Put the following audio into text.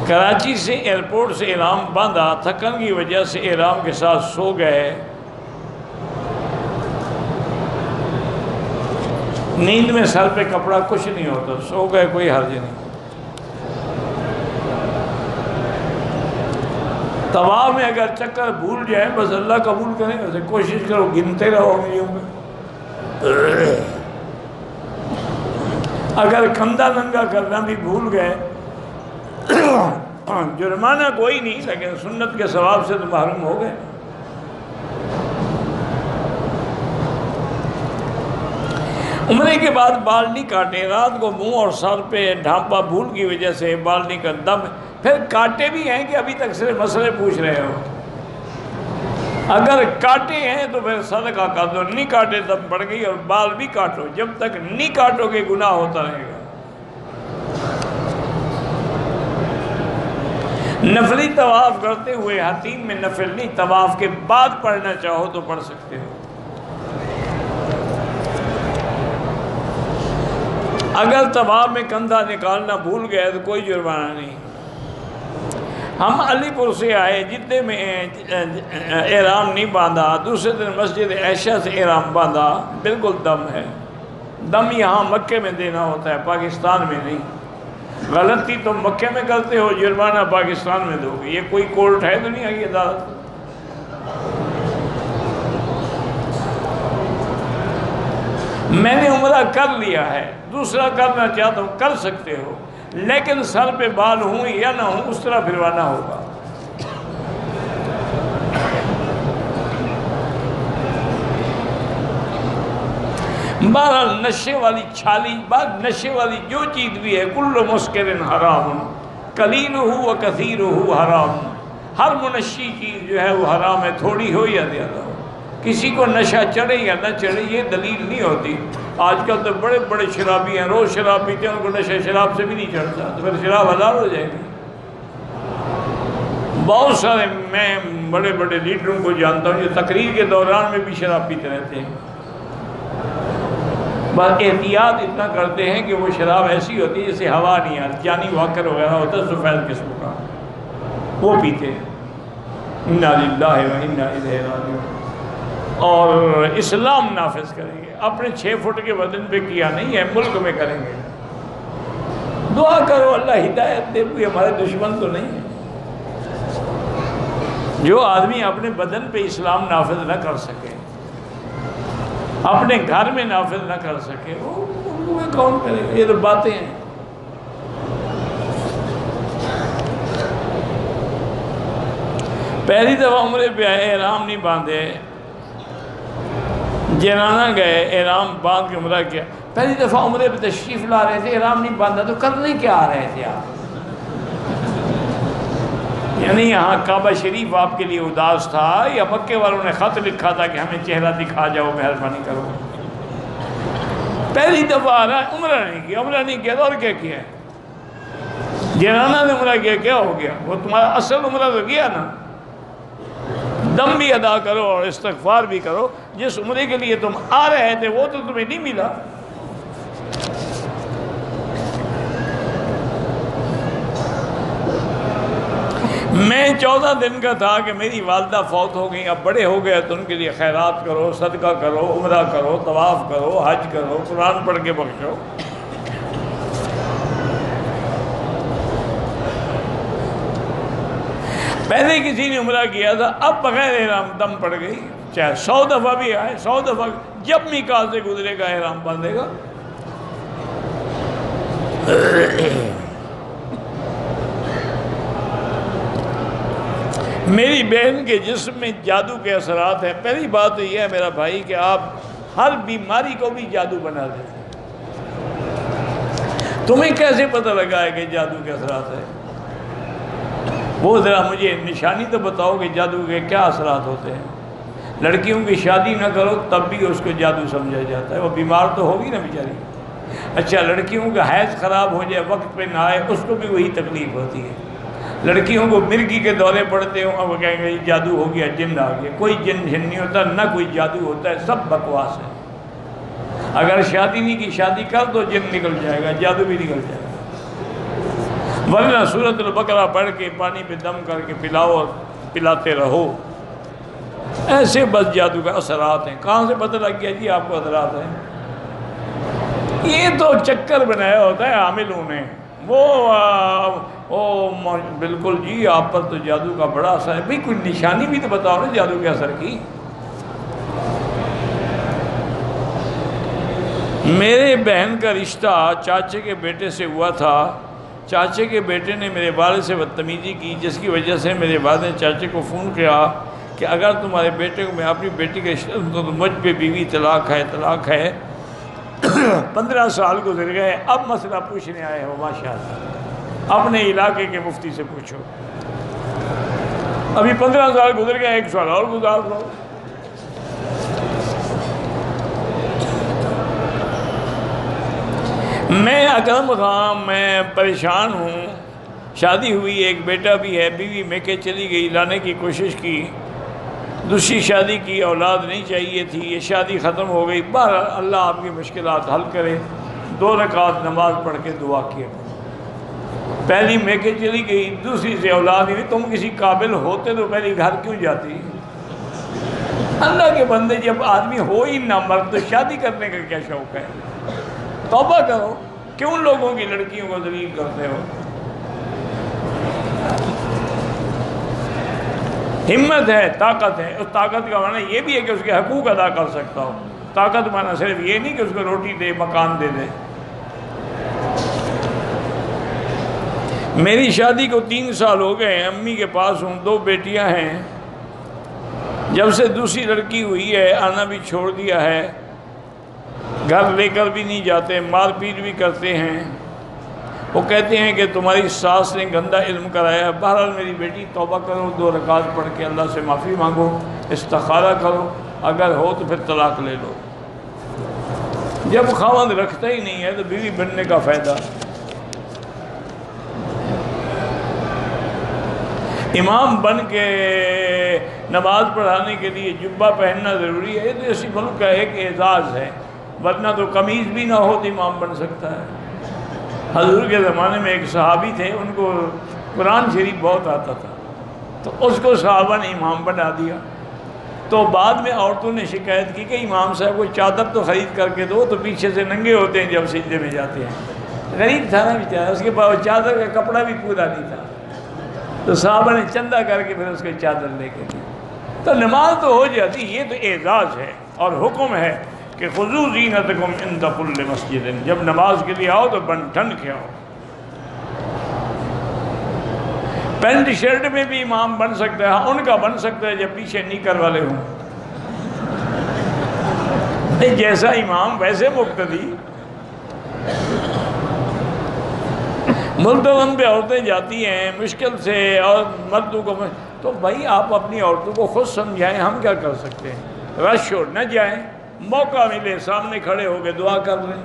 کراچی سے ایئرپورٹ سے احرام باندھا، تھکن کی وجہ سے احرام کے ساتھ سو گئے، نیند میں سر پہ کپڑا کچھ نہیں ہوتا، سو گئے، کوئی حرج نہیں۔ طواف میں اگر چکر بھول جائے بس اللہ قبول کرے گا، کوشش کرو گنتے رہو انگلیوں میں۔ اگر کندھا ننگا کرنا بھی بھول گئے جرمانہ کوئی نہیں، لیکن سنت کے ثواب سے تو محروم ہو گئے۔ عمرے کے بعد بال نہیں کاٹے، رات کو منہ اور سر پہ ڈھانپا بھول کی وجہ سے بال نہیں کاٹ، دم پھر کاٹے بھی ہیں کہ ابھی تک صرف مسئلے پوچھ رہے ہو؟ اگر کاٹے ہیں تو پھر صدقہ کر دو، نہیں کاٹے دم پڑ گئی، اور بال بھی کاٹو، جب تک نہیں کاٹو گے گناہ ہوتا رہے گا۔ نفلی طواف کرتے ہوئے حتیم میں نفل نہیں، طواف کے بعد پڑھنا چاہو تو پڑھ سکتے ہو۔ اگر طواف میں کندھا نکالنا بھول گئے تو کوئی جرمانہ نہیں۔ ہم علی پور سے آئے، جدے میں احرام نہیں باندھا، دوسرے دن مسجد عائشہ سے احرام باندھا، بالکل دم ہے۔ دم یہاں مکے میں دینا ہوتا ہے، پاکستان میں نہیں۔ غلطی تم مکے میں کرتے ہو، جرمانہ پاکستان میں دو گے۔ یہ کوئی کورٹ ہے دنیا کی عدالت؟ میں نے عمرہ کر لیا ہے، دوسرا کرنا چاہتا ہوں، کر سکتے ہو، لیکن سر پہ بال ہوں یا نہ ہوں اس طرح پھروانا ہوگا۔ بہرحال نشے والی چھالی، نشے والی جو چیز بھی ہے، کل مسکر حرام قلیلہ و کثیرہ حرام، ہر منشی چیز جو ہے وہ حرام ہے، تھوڑی ہو یا زیادہ ہو۔ کسی کو نشہ چڑھے یا نہ چڑھے یہ دلیل نہیں ہوتی۔ آج کل تو بڑے بڑے شرابی ہیں، روز شراب پیتے ہیں، ان کو نشہ شراب سے بھی نہیں چڑھتا، تو پھر شراب حلال ہو جائے گی۔ بہت سارے میں بڑے بڑے لیڈروں کو جانتا ہوں جو تقریر کے دوران میں بھی شراب پیتے رہتے ہیں۔ بس احتیاط اتنا کرتے ہیں کہ وہ شراب ایسی ہوتی ہے جیسے ہوا نہیں آتی، جانی واکر وغیرہ ہوتا ہے سفید قسم کا، وہ پیتے ہیں۔ انا للہ و انا الیہ راجعون۔ اور اسلام نافذ کریں گے، اپنے 6 فٹ کے بدن پہ کیا نہیں ہے، ملک میں کریں گے۔ دعا کرو اللہ ہدایت دے، کوئی ہمارے دشمن تو نہیں ہے۔ جو آدمی اپنے بدن پہ اسلام نافذ نہ کر سکے، اپنے گھر میں نافذ نہ کر سکے، وہ کون کرے گا؟ یہ تو باتیں ہیں۔ پہلی دفعہ عمرے پہ آئے، احرام نہیں باندھے، جنانہ گئے، احرام باندھ کے عمرہ کیا۔ پہلی دفعہ عمرے پہ تشریف لا رہے تھے، احرام نہیں باندھا، تو کرنے کیا آ رہے تھے آپ؟ یعنی یہاں کعبہ شریف آپ کے لیے اداس تھا، یا مکے والوں نے خط لکھا تھا کہ ہمیں چہرہ دکھا جاؤ، مہربانی کرو؟ پہلی دفعہ آ رہا ہے، عمرہ نہیں کیا، عمرہ نہیں کیا تو اور کیا کیا ہے؟ جنانہ نے عمرہ کیا، کیا ہو گیا؟ وہ تمہارا اصل عمرہ تو کیا نا۔ دم بھی ادا کرو اور استغفار بھی کرو، جس عمرے کے لیے تم آ رہے تھے وہ تو تمہیں نہیں ملا۔ میں 14 دن کا تھا کہ میری والدہ فوت ہو گئی، اب بڑے ہو گئے تو ان کے لیے خیرات کرو، صدقہ کرو، عمرہ کرو، طواف کرو، حج کرو، قرآن پڑھ کے بخشو۔ پہلے کسی نے عمرہ کیا تھا، اب بغیر احرام دم پڑ گئی، چاہے 100 دفعہ بھی آئے، 100 دفعہ جب میقات سے گزرے گا احرام باندھے گا۔ میری بہن کے جسم میں جادو کے اثرات ہیں۔ پہلی بات تو یہ ہے میرا بھائی کہ آپ ہر بیماری کو بھی جادو بنا دیتے ہیں۔ تمہیں کیسے پتہ لگا ہے کہ جادو کے اثرات ہیں؟ وہ ذرا مجھے نشانی تو بتاؤ کہ جادو کے کیا اثرات ہوتے ہیں۔ لڑکیوں کی شادی نہ کرو تب بھی اس کو جادو سمجھا جاتا ہے، وہ بیمار تو ہوگی نا بیچاری۔ اچھا، لڑکیوں کا حیض خراب ہو جائے، وقت پہ نہ آئے، اس کو بھی وہی تکلیف ہوتی ہے۔ لڑکیوں کو مرگی کے دورے پڑتے ہوں، وہ کہیں گے جادو ہو گیا، جن آ گیا۔ کوئی جن نہیں ہوتا، نہ کوئی جادو ہوتا ہے، سب بکواس ہے۔ اگر شادی نہیں کی، شادی کر دو، جن نکل جائے گا، جادو بھی نکل جائے گا۔ ورنہ سورۃ البقرہ پڑھ کے پانی پہ دم کر کے پلاؤ اور پلاتے رہو، ایسے بس جادو کا اثرات ہیں۔ کہاں سے پتہ لگ گیا جی آپ کو اثرات ہیں؟ یہ تو چکر بنایا ہوتا ہے عاملوں نے، وہ بالکل جی آپ پر تو جادو کا بڑا اثر ہے۔ بھئی کوئی نشانی بھی تو بتاؤ نا جادو کے اثر کی۔ میرے بہن کا رشتہ چاچے کے بیٹے سے ہوا تھا، چاچے کے بیٹے نے میرے والد سے بدتمیزی کی، جس کی وجہ سے میرے والد نے چاچے کو فون کیا کہ اگر تمہارے بیٹے کو میں اپنی بیٹی کا رشتہ دوں تو مجھ پہ بیوی طلاق ہے۔ 15 سال گزر گئے، اب مسئلہ پوچھنے آئے ہو ماشاءاللہ، اپنے علاقے کے مفتی سے پوچھو۔ ابھی 15 سال گزر گئے، ایک سال اور گزار دو۔ میں اکرم خان، میں پریشان ہوں، شادی ہوئی، ایک بیٹا بھی ہے، بیوی میکے چلی گئی، لانے کی کوشش کی، دوسری شادی کی، اولاد نہیں چاہیے تھی، یہ شادی ختم ہو گئی۔ بہرحال اللہ آپ کی مشکلات حل کرے۔ 2 رکعت نماز پڑھ کے دعا کیا، پہلی میکے چلی گئی، دوسری سے اولاد نہیں، تم کسی قابل ہوتے تو پہلی گھر کیوں جاتی؟ اللہ کے بندے، جب آدمی ہو ہی نہ مرد تو شادی کرنے کا کیا شوق ہے؟ توبہ کرو، کیوں لوگوں کی لڑکیوں کو ذلیل کرتے ہو؟ ہمت ہے، طاقت ہے، اس طاقت کا معنی یہ بھی ہے کہ اس کے حقوق ادا کر سکتا ہو۔ طاقت معنی صرف یہ نہیں کہ اس کو روٹی دے، مکان دے دے۔ میری شادی کو 3 سال ہو گئے ہیں، امی کے پاس ہوں، 2 بیٹیاں ہیں۔ جب سے دوسری لڑکی ہوئی ہے آنا بھی چھوڑ دیا ہے، گھر لے کر بھی نہیں جاتے، مار پیٹ بھی کرتے ہیں۔ وہ کہتے ہیں کہ تمہاری ساس نے گندا علم کرایا۔ بہرحال میری بیٹی توبہ کرو، 2 رکعت پڑھ کے اللہ سے معافی مانگو، استخارہ کرو، اگر ہو تو پھر طلاق لے لو۔ جب خاوند رکھتا ہی نہیں ہے تو بیوی بننے کا فائدہ۔ امام بن کے نماز پڑھانے کے لیے جبہ پہننا ضروری ہے، یہ تو اسی ملک کا ایک اعزاز ہے، ورنہ تو قمیض بھی نہ ہو تو امام بن سکتا ہے۔ حضور کے زمانے میں ایک صحابی تھے، ان کو قرآن شریف بہت آتا تھا، تو اس کو صحابہ نے امام بنا دیا۔ تو بعد میں عورتوں نے شکایت کی کہ امام صاحب کو چادر تو خرید کر کے دو، تو پیچھے سے ننگے ہوتے ہیں جب سجدے میں جاتے ہیں۔ غریب تھا نا بیچارہ، اس کے پاس چادر کا کپڑا بھی پورا نہیں تھا، تو صحابہ نے چندہ کر کے پھر اس کو چادر لے کے دی۔ تو نماز تو ہو جاتی، یہ تو اعزاز ہے اور حکم ہے کہ خذوا زینتکم عند کل مسجد، جب نماز کے لیے آؤ تو بن ٹھن کے آؤ۔ پینٹ شرٹ میں بھی امام بن سکتا ہے، ہاں ان کا بن سکتا ہے جب پیچھے نیکر والے ہوں، جیسا امام ویسے مقتدی۔ ملتزم پہ عورتیں جاتی ہیں مشکل سے اور مردوں کو، تو بھائی آپ اپنی عورتوں کو خود سمجھائیں، ہم کیا کر سکتے ہیں؟ رش ہو نہ جائیں، موقع ملے سامنے کھڑے ہو کے دعا کر لیں۔